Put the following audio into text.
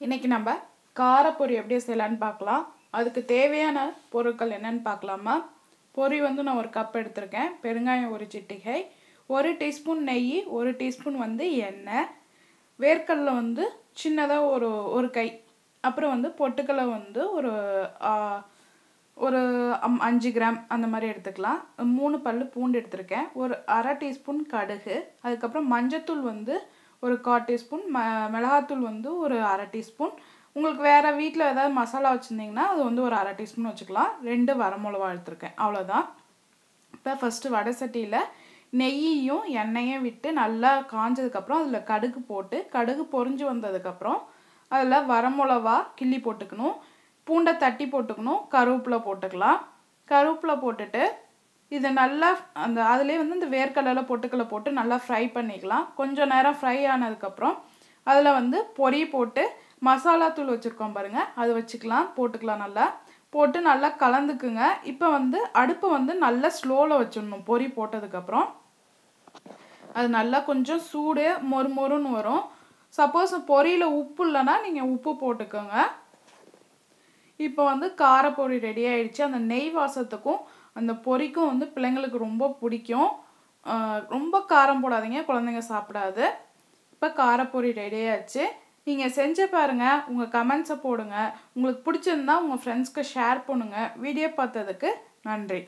இன்னைக்கு நம்ம காரப்பொரி எப்படி செய்யலான்னு பார்க்கலாம். அதுக்கு தேவையான பொருட்கள் என்னன்னு பார்க்கலாமா? பொரி வந்து நான் ஒரு கப் எடுத்திருக்கேன். பெருங்காயம் ஒரு சிட்டிகை, 1 டீஸ்பூன் நெய், 1 டீஸ்பூன் வந்து எண்ணெய், வேர்க்கடலை வந்து சின்னதாக ஒரு கை, அப்புறம் வந்து பொட்டுக்கடலை வந்து ஒரு 5 கிராம் அந்த மாதிரி எடுத்துக்கலாம். 3 பல்லு பூண்டு எடுத்திருக்கேன். ஒரு அரை டீஸ்பூன் கடுகு, அதுக்கப்புறம் மஞ்சத்தூள் வந்து ஒரு 1/4 டீஸ்பூன், மிளகாத்தூள் வந்து ஒரு அரை டீஸ்பூன். உங்களுக்கு வேறு வீட்டில் ஏதாவது மசாலா வச்சுருந்தீங்கன்னா அது வந்து ஒரு அரை டீஸ்பூன் வச்சுக்கலாம். 2 வரமிளகா எடுத்திருக்கேன், அவ்வளோதான். இப்போ ஃபஸ்ட்டு வடை சட்டியில் நெய்யையும் எண்ணெயும் விட்டு நல்லா காஞ்சதுக்கப்புறம் அதில் கடுகு போட்டு, கடுகு பொரிஞ்சு வந்ததுக்கப்புறம் அதில் வரமிளகா கிள்ளி போட்டுக்கணும், பூண்டை தட்டி போட்டுக்கணும், கருவேப்பிலை போட்டுக்கலாம். கருவேப்பிலை போட்டுட்டு இதை நல்லா அதிலே வந்து இந்த வேர்க்கடலை பொட்டுக்கடலை போட்டு நல்லா ஃப்ரை பண்ணிக்கலாம். கொஞ்சம் நேரம் ஃப்ரை ஆனதுக்கப்புறம் அதில் வந்து பொரி போட்டு மசாலா தூள் வச்சுருக்கோம் பாருங்கள், அது போட்டுக்கலாம். நல்லா போட்டு நல்லா கலந்துக்குங்க. இப்போ வந்து அடுப்பை வந்து நல்லா ஸ்லோவில் வச்சிடணும். பொரி போட்டதுக்கப்புறம் அது நல்லா கொஞ்சம் சூடு மொறுன்னு வரும். சப்போஸ் பொரியில் உப்பு இல்லைன்னா நீங்கள் உப்பு போட்டுக்கோங்க. இப்போ வந்து காரப்பொரி ரெடி ஆயிடுச்சு. அந்த நெய் வாசத்துக்கும் அந்த பொரிக்கும் வந்து பிள்ளைங்களுக்கு ரொம்ப பிடிக்கும். ரொம்ப காரம் போடாதீங்க, குழந்தைங்க சாப்பிடாது. இப்போ காரப்பொரி ரெடி ஆயிடுச்சு. நீங்கள் செஞ்சு பாருங்கள், உங்கள் கமெண்ட்ஸை போடுங்க. உங்களுக்கு பிடிச்சிருந்தா உங்கள் ஃப்ரெண்ட்ஸ்க்கு ஷேர் பண்ணுங்கள். வீடியோ பார்த்ததுக்கு நன்றி.